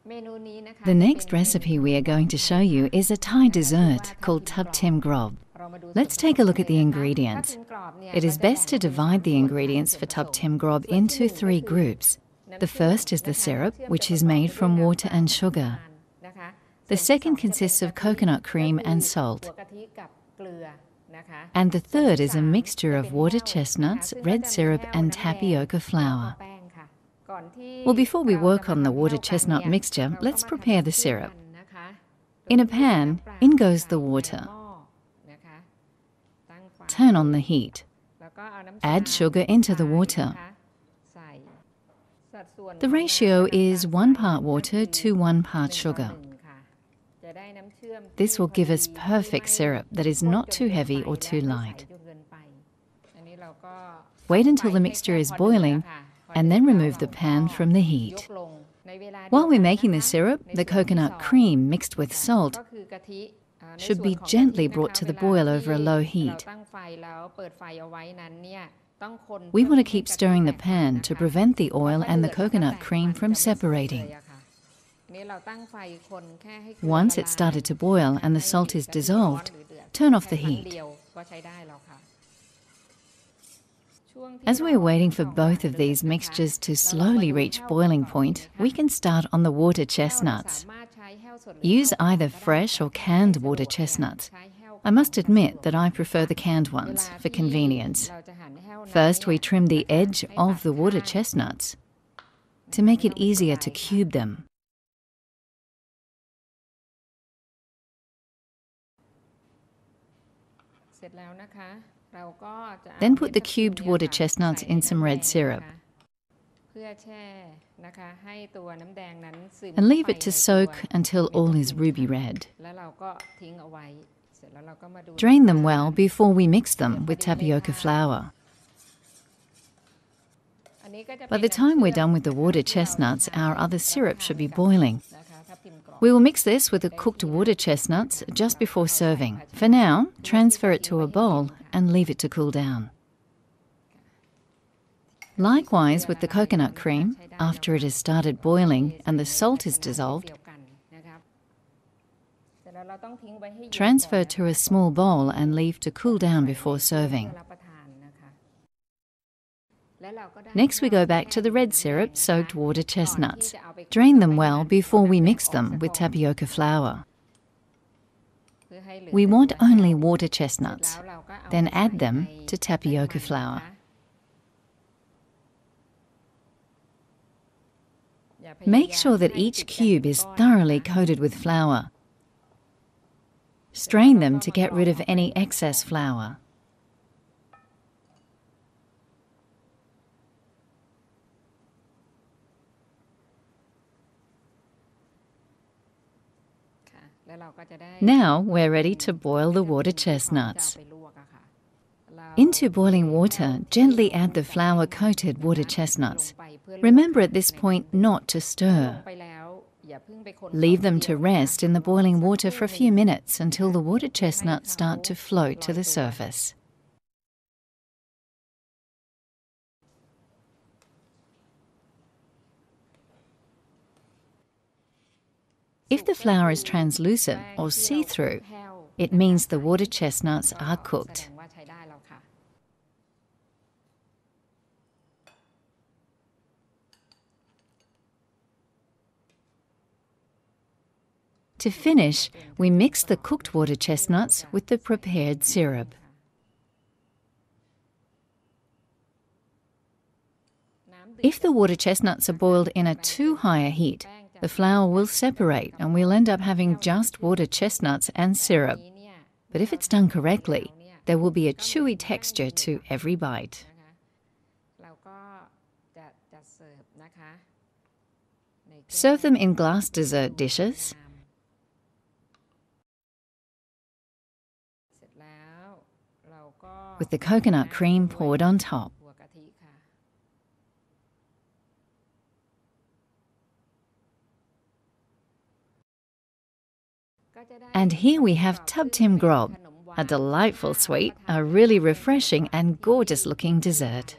The next recipe we are going to show you is a Thai dessert called Tub Tim Grob. Let's take a look at the ingredients. It is best to divide the ingredients for Tub Tim Grob into 3 groups. The first is the syrup, which is made from water and sugar. The second consists of coconut cream and salt. And the third is a mixture of water chestnuts, red syrup and tapioca flour. Well, before we work on the water chestnut mixture, let's prepare the syrup. In a pan, in goes the water. Turn on the heat. Add sugar into the water. The ratio is 1 part water to 1 part sugar. This will give us perfect syrup that is not too heavy or too light. Wait until the mixture is boiling and then remove the pan from the heat. While we're making the syrup, the coconut cream mixed with salt should be gently brought to the boil over a low heat. We want to keep stirring the pan to prevent the oil and the coconut cream from separating. Once it's started to boil and the salt is dissolved, turn off the heat. As we're waiting for both of these mixtures to slowly reach boiling point, we can start on the water chestnuts. Use either fresh or canned water chestnuts. I must admit that I prefer the canned ones for convenience. First, we trim the edge of the water chestnuts to make it easier to cube them. Then put the cubed water chestnuts in some red syrup and leave it to soak until all is ruby red. Drain them well before we mix them with tapioca flour. By the time we're done with the water chestnuts, our other syrup should be boiling. We will mix this with the cooked water chestnuts just before serving. For now, transfer it to a bowl and leave it to cool down. Likewise with the coconut cream, after it has started boiling and the salt is dissolved, transfer to a small bowl and leave to cool down before serving. Next we go back to the red syrup-soaked water chestnuts. Drain them well before we mix them with tapioca flour. We want only water chestnuts, then add them to tapioca flour. Make sure that each cube is thoroughly coated with flour. Strain them to get rid of any excess flour. Now we're ready to boil the water chestnuts. Into boiling water, gently add the flour-coated water chestnuts. Remember at this point not to stir. Leave them to rest in the boiling water for a few minutes until the water chestnuts start to float to the surface. If the flour is translucent or see-through, it means the water chestnuts are cooked. To finish, we mix the cooked water chestnuts with the prepared syrup. If the water chestnuts are boiled in a too high a heat, the flour will separate and we'll end up having just water chestnuts and syrup. But if it's done correctly, there will be a chewy texture to every bite. Serve them in glass dessert dishes. With the coconut cream poured on top. And here we have Tub Tim Grob, a delightful sweet, a really refreshing and gorgeous looking dessert.